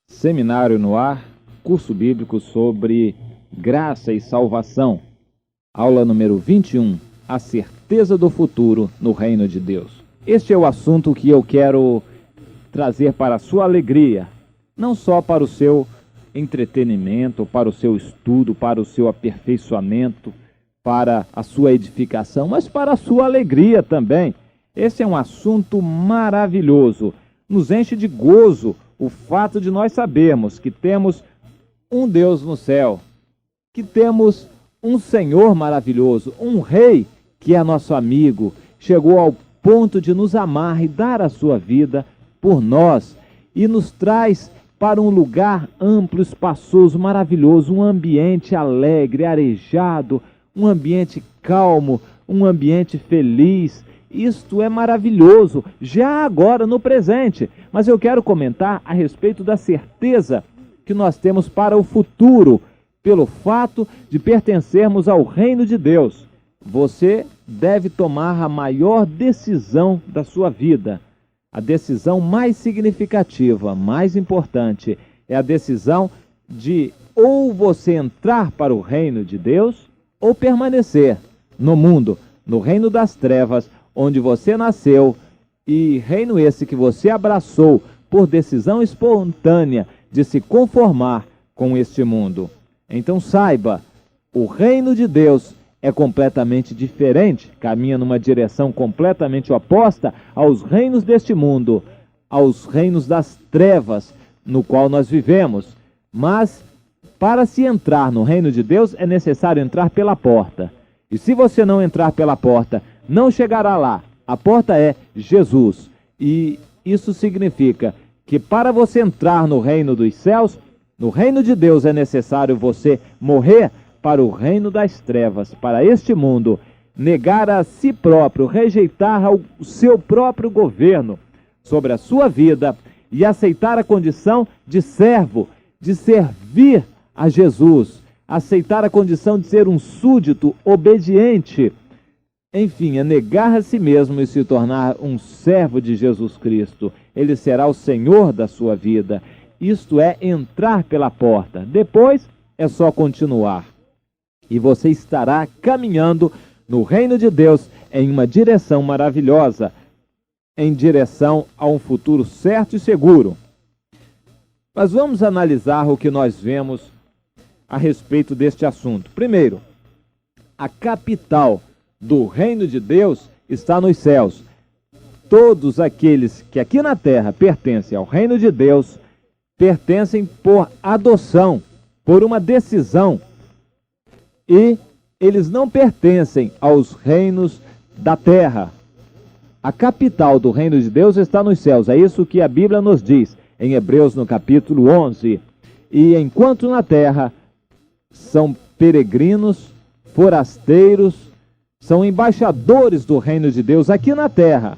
Seminário no Ar, curso bíblico sobre graça e salvação. Aula número 21, a certeza do futuro no reino de Deus. Este é o assunto que eu quero trazer para a sua alegria, não só para o seu entretenimento, para o seu estudo, para o seu aperfeiçoamento, para a sua edificação, mas para a sua alegria também. Esse é um assunto maravilhoso, nos enche de gozo o fato de nós sabermos que temos um Deus no céu, que temos um Senhor maravilhoso, um Rei que é nosso amigo, chegou ao ponto de nos amar e dar a sua vida por nós e nos traz para um lugar amplo, espaçoso, maravilhoso, um ambiente alegre, arejado, um ambiente calmo, um ambiente feliz. Isto é maravilhoso, já agora no presente, mas eu quero comentar a respeito da certeza que nós temos para o futuro, pelo fato de pertencermos ao reino de Deus. Você deve tomar a maior decisão da sua vida. A decisão mais significativa, mais importante, é a decisão de ou você entrar para o reino de Deus ou permanecer no mundo, no reino das trevas, onde você nasceu, e reino esse que você abraçou por decisão espontânea de se conformar com este mundo. Então saiba, o reino de Deus é completamente diferente, caminha numa direção completamente oposta aos reinos deste mundo, aos reinos das trevas no qual nós vivemos. Mas para se entrar no reino de Deus é necessário entrar pela porta. E se você não entrar pela porta, não chegará lá. A porta é Jesus. E isso significa que para você entrar no reino dos céus, no reino de Deus, é necessário você morrer para o reino das trevas, para este mundo, negar a si próprio, rejeitar o seu próprio governo sobre a sua vida e aceitar a condição de servo, de servir a Jesus, aceitar a condição de ser um súdito obediente. Enfim, é negar a si mesmo e se tornar um servo de Jesus Cristo. Ele será o Senhor da sua vida. Isto é entrar pela porta. Depois é só continuar. E você estará caminhando no reino de Deus em uma direção maravilhosa, em direção a um futuro certo e seguro. Mas vamos analisar o que nós vemos a respeito deste assunto. Primeiro, a capital do reino de Deus está nos céus. Todos aqueles que aqui na terra pertencem ao reino de Deus, pertencem por adoção, por uma decisão. E eles não pertencem aos reinos da terra. A capital do reino de Deus está nos céus. É isso que a Bíblia nos diz em Hebreus no capítulo 11. E enquanto na terra são peregrinos, forasteiros, são embaixadores do reino de Deus aqui na terra.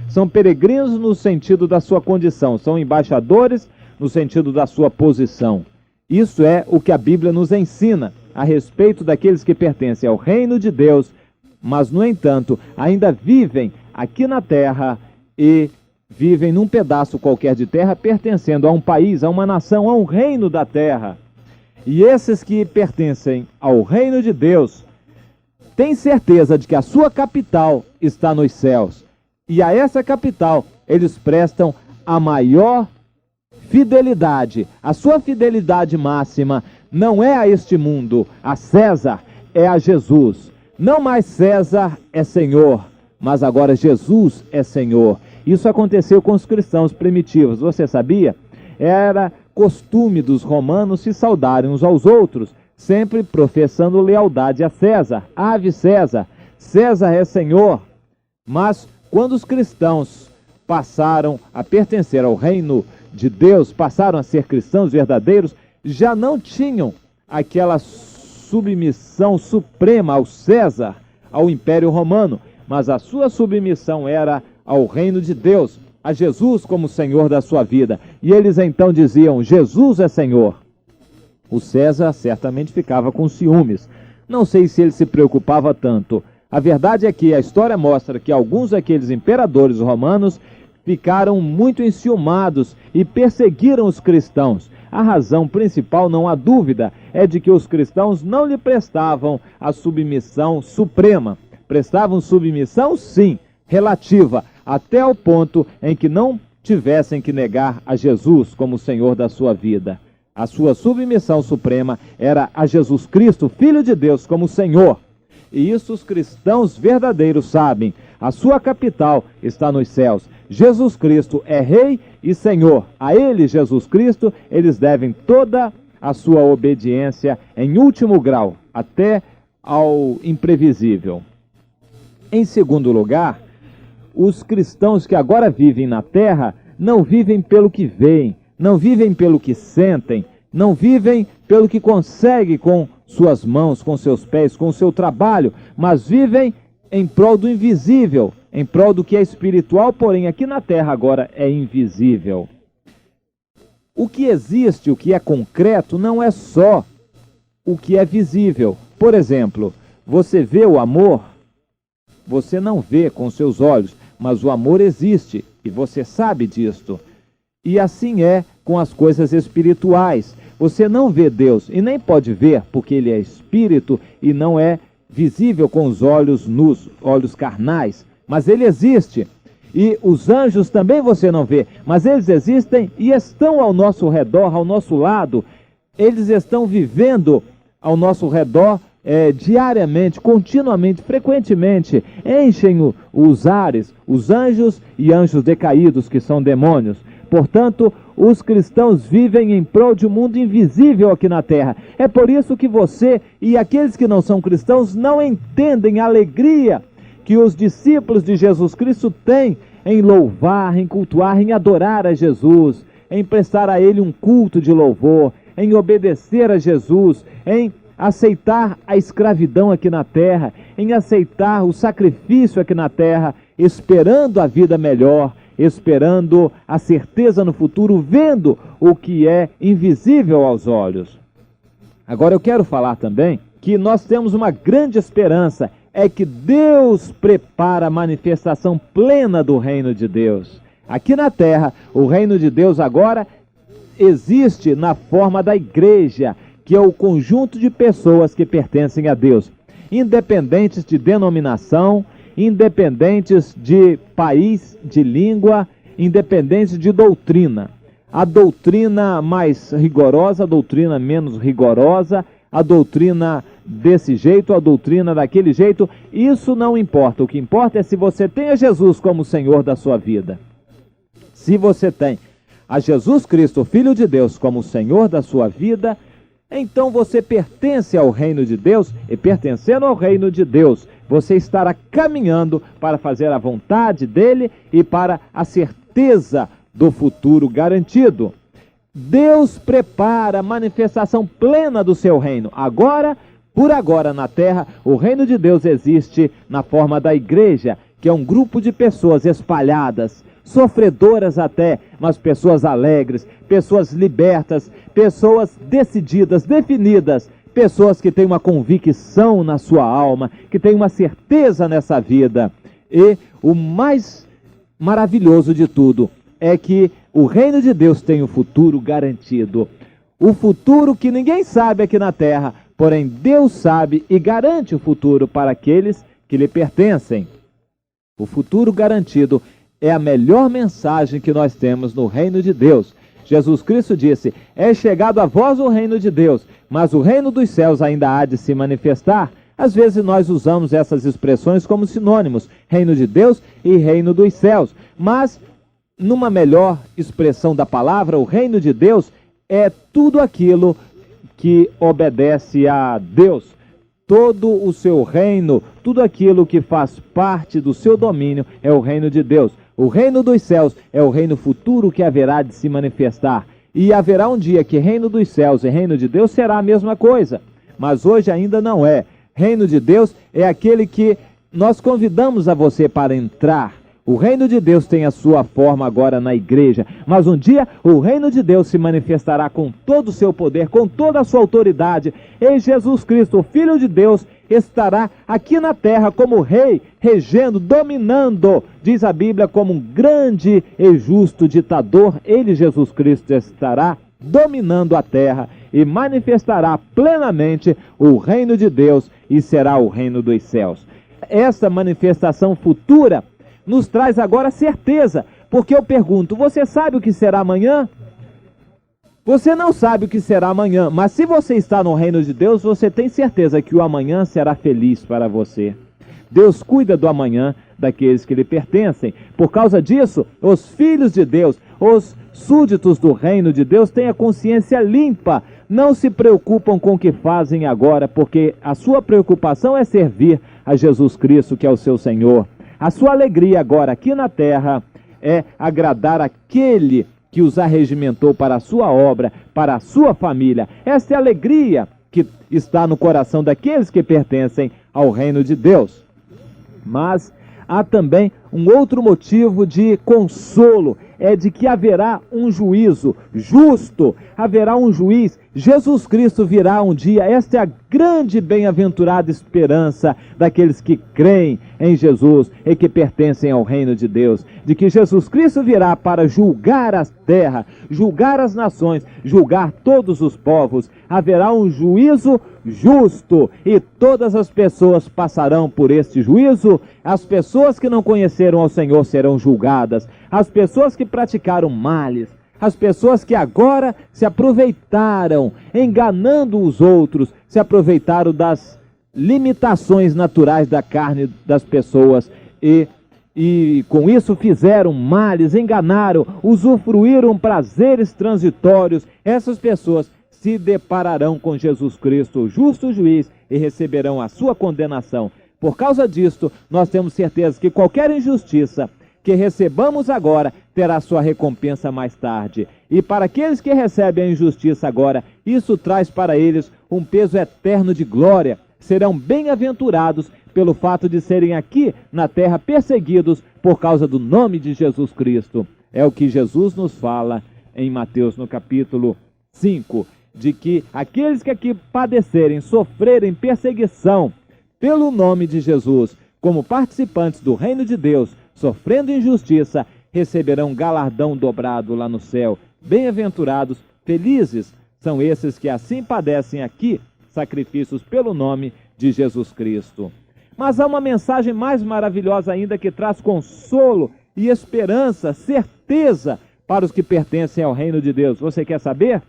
São peregrinos no sentido da sua condição, são embaixadores no sentido da sua posição. Isso é o que a Bíblia nos ensina a respeito daqueles que pertencem ao reino de Deus, mas, no entanto, ainda vivem aqui na terra e vivem num pedaço qualquer de terra, pertencendo a um país, a uma nação, a um reino da terra. E esses que pertencem ao reino de Deus têm certeza de que a sua capital está nos céus. E a essa capital eles prestam a maior fidelidade. A sua fidelidade máxima não é a este mundo, a César, é a Jesus. Não mais César é Senhor, mas agora Jesus é Senhor. Isso aconteceu com os cristãos primitivos, você sabia? Era costume dos romanos se saudarem uns aos outros, sempre professando lealdade a César. Ave César, César é Senhor. Mas quando os cristãos passaram a pertencer ao reino de Deus, passaram a ser cristãos verdadeiros, já não tinham aquela submissão suprema ao César, ao Império Romano, mas a sua submissão era ao reino de Deus, a Jesus como Senhor da sua vida. E eles então diziam: Jesus é Senhor. O César certamente ficava com ciúmes. Não sei se ele se preocupava tanto, A verdade é que a história mostra que alguns daqueles imperadores romanos ficaram muito enciumados e perseguiram os cristãos. A razão principal, não há dúvida, é de que os cristãos não lhe prestavam a submissão suprema. Prestavam submissão, sim, relativa, até o ponto em que não tivessem que negar a Jesus como Senhor da sua vida. A sua submissão suprema era a Jesus Cristo, Filho de Deus, como Senhor. E isso os cristãos verdadeiros sabem. A sua capital está nos céus. Jesus Cristo é Rei e Senhor. A Ele, Jesus Cristo, eles devem toda a sua obediência em último grau, até ao imprevisível. Em segundo lugar, os cristãos que agora vivem na terra não vivem pelo que veem, não vivem pelo que sentem, não vivem pelo que conseguem com suas mãos, com seus pés, com o seu trabalho, mas vivem em prol do invisível, em prol do que é espiritual, porém aqui na terra agora é invisível. O que existe, o que é concreto, não é só o que é visível. Por exemplo, você vê o amor, você não vê com seus olhos, mas o amor existe e você sabe disto. E assim é com as coisas espirituais. Você não vê Deus e nem pode ver, porque Ele é espírito e não é visível com os olhos nus, olhos carnais. Mas Ele existe. E os anjos também você não vê, mas eles existem e estão ao nosso redor, ao nosso lado. Eles estão vivendo ao nosso redor diariamente, continuamente, frequentemente. Enchem os ares, os anjos e anjos decaídos, que são demônios. Portanto, os cristãos vivem em prol de um mundo invisível aqui na terra. É por isso que você e aqueles que não são cristãos não entendem a alegria que os discípulos de Jesus Cristo têm em louvar, em cultuar, em adorar a Jesus, em prestar a Ele um culto de louvor, em obedecer a Jesus, em aceitar a escravidão aqui na terra, em aceitar o sacrifício aqui na terra, esperando a vida melhor, esperando a certeza no futuro, vendo o que é invisível aos olhos. Agora eu quero falar também que nós temos uma grande esperança, é que Deus prepara a manifestação plena do reino de Deus. Aqui na terra, o reino de Deus agora existe na forma da igreja, que é o conjunto de pessoas que pertencem a Deus, independentes de denominação, independentes de país, de língua, independentes de doutrina. A doutrina mais rigorosa, a doutrina menos rigorosa, a doutrina desse jeito, a doutrina daquele jeito, isso não importa. O que importa é se você tem a Jesus como Senhor da sua vida. Se você tem a Jesus Cristo, Filho de Deus, como Senhor da sua vida, então você pertence ao reino de Deus, e pertencendo ao reino de Deus, você estará caminhando para fazer a vontade dele e para a certeza do futuro garantido. Deus prepara a manifestação plena do seu reino. Agora, por agora na terra, o reino de Deus existe na forma da igreja, que é um grupo de pessoas espalhadas, sofredoras até, mas pessoas alegres, pessoas libertas, pessoas decididas, definidas, pessoas que têm uma convicção na sua alma, que têm uma certeza nessa vida. E o mais maravilhoso de tudo é que o reino de Deus tem o futuro garantido. O futuro que ninguém sabe aqui na terra, porém Deus sabe e garante o futuro para aqueles que lhe pertencem. O futuro garantido é a melhor mensagem que nós temos no reino de Deus. Jesus Cristo disse: é chegado a vós o reino de Deus, mas o reino dos céus ainda há de se manifestar. Às vezes nós usamos essas expressões como sinônimos, reino de Deus e reino dos céus. Mas, numa melhor expressão da palavra, o reino de Deus é tudo aquilo que obedece a Deus. Todo o seu reino, tudo aquilo que faz parte do seu domínio é o reino de Deus. O reino dos céus é o reino futuro que haverá de se manifestar. E haverá um dia que reino dos céus e reino de Deus será a mesma coisa. Mas hoje ainda não é. Reino de Deus é aquele que nós convidamos a você para entrar. O reino de Deus tem a sua forma agora na igreja, mas um dia o reino de Deus se manifestará com todo o seu poder, com toda a sua autoridade. E Jesus Cristo, o Filho de Deus, estará aqui na terra como rei, regendo, dominando, diz a Bíblia, como um grande e justo ditador. Ele, Jesus Cristo, estará dominando a terra e manifestará plenamente o reino de Deus e será o reino dos céus. Essa manifestação futura nos traz agora certeza, porque eu pergunto, você sabe o que será amanhã? Você não sabe o que será amanhã, mas se você está no reino de Deus, você tem certeza que o amanhã será feliz para você. Deus cuida do amanhã daqueles que lhe pertencem. Por causa disso, os filhos de Deus, os súditos do reino de Deus, têm a consciência limpa, não se preocupam com o que fazem agora, porque a sua preocupação é servir a Jesus Cristo, que é o seu Senhor. A sua alegria agora aqui na terra é agradar aquele que os arregimentou para a sua obra, para a sua família. Esta é a alegria que está no coração daqueles que pertencem ao reino de Deus. Mas há também um outro motivo de consolo, é de que haverá um juízo justo, haverá um juiz. Jesus Cristo virá um dia. Esta é a grande bem-aventurada esperança daqueles que creem em Jesus e que pertencem ao reino de Deus, de que Jesus Cristo virá para julgar a terra, julgar as nações, julgar todos os povos. Haverá um juízo justo e todas as pessoas passarão por este juízo. As pessoas que não conheceram ao Senhor serão julgadas, as pessoas que praticaram males, as pessoas que agora se aproveitaram, enganando os outros, se aproveitaram das limitações naturais da carne das pessoas e com isso fizeram males, enganaram, usufruíram prazeres transitórios. Essas pessoas se depararão com Jesus Cristo, o justo juiz, e receberão a sua condenação. Por causa disto, nós temos certeza que qualquer injustiça que recebamos agora terá sua recompensa mais tarde. E para aqueles que recebem a injustiça agora, isso traz para eles um peso eterno de glória. Serão bem-aventurados pelo fato de serem aqui na terra perseguidos por causa do nome de Jesus Cristo. É o que Jesus nos fala em Mateus no capítulo 5, de que aqueles que aqui padecerem, sofrerem perseguição pelo nome de Jesus, como participantes do reino de Deus, sofrendo injustiça, receberão galardão dobrado lá no céu. Bem-aventurados, felizes são esses que assim padecem aqui sacrifícios pelo nome de Jesus Cristo. Mas há uma mensagem mais maravilhosa ainda que traz consolo e esperança, certeza para os que pertencem ao reino de Deus. Você quer saber?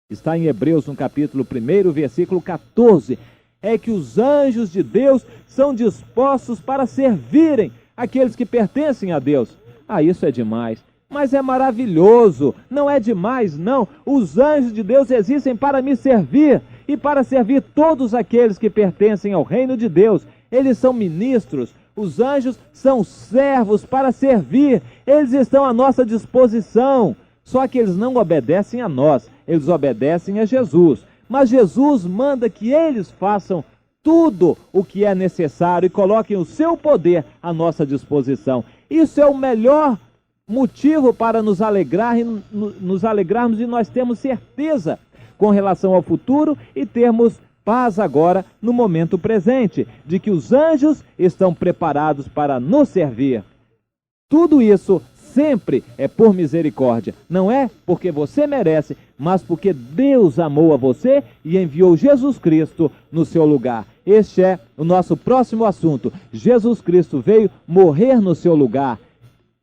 Está em Hebreus, no capítulo 1, versículo 14. É que os anjos de Deus são dispostos para servirem aqueles que pertencem a Deus. Ah, isso é demais. Mas é maravilhoso. Não é demais, não. Os anjos de Deus existem para me servir e para servir todos aqueles que pertencem ao reino de Deus. Eles são ministros. Os anjos são servos para servir. Eles estão à nossa disposição. Só que eles não obedecem a nós. Eles obedecem a Jesus. Mas Jesus manda que eles façam tudo o que é necessário e coloquem o seu poder à nossa disposição. Isso é o melhor motivo para nos alegrar e nos alegrarmos, e nós temos certeza com relação ao futuro e termos paz agora no momento presente, de que os anjos estão preparados para nos servir. Tudo isso sempre é por misericórdia, não é porque você merece, mas porque Deus amou a você e enviou Jesus Cristo no seu lugar. Este é o nosso próximo assunto. Jesus Cristo veio morrer no seu lugar,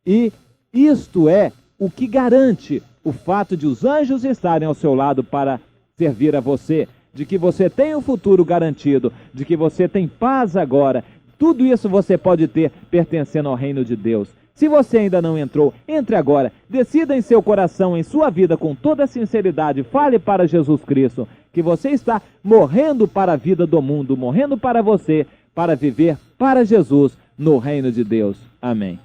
e isto é o que garante o fato de os anjos estarem ao seu lado para servir a você, de que você tem um futuro garantido, de que você tem paz agora. Tudo isso você pode ter pertencendo ao reino de Deus. Se você ainda não entrou, entre agora. Decida em seu coração, em sua vida, com toda sinceridade, fale para Jesus Cristo que você está morrendo para a vida do mundo, morrendo para você, para viver para Jesus no reino de Deus. Amém.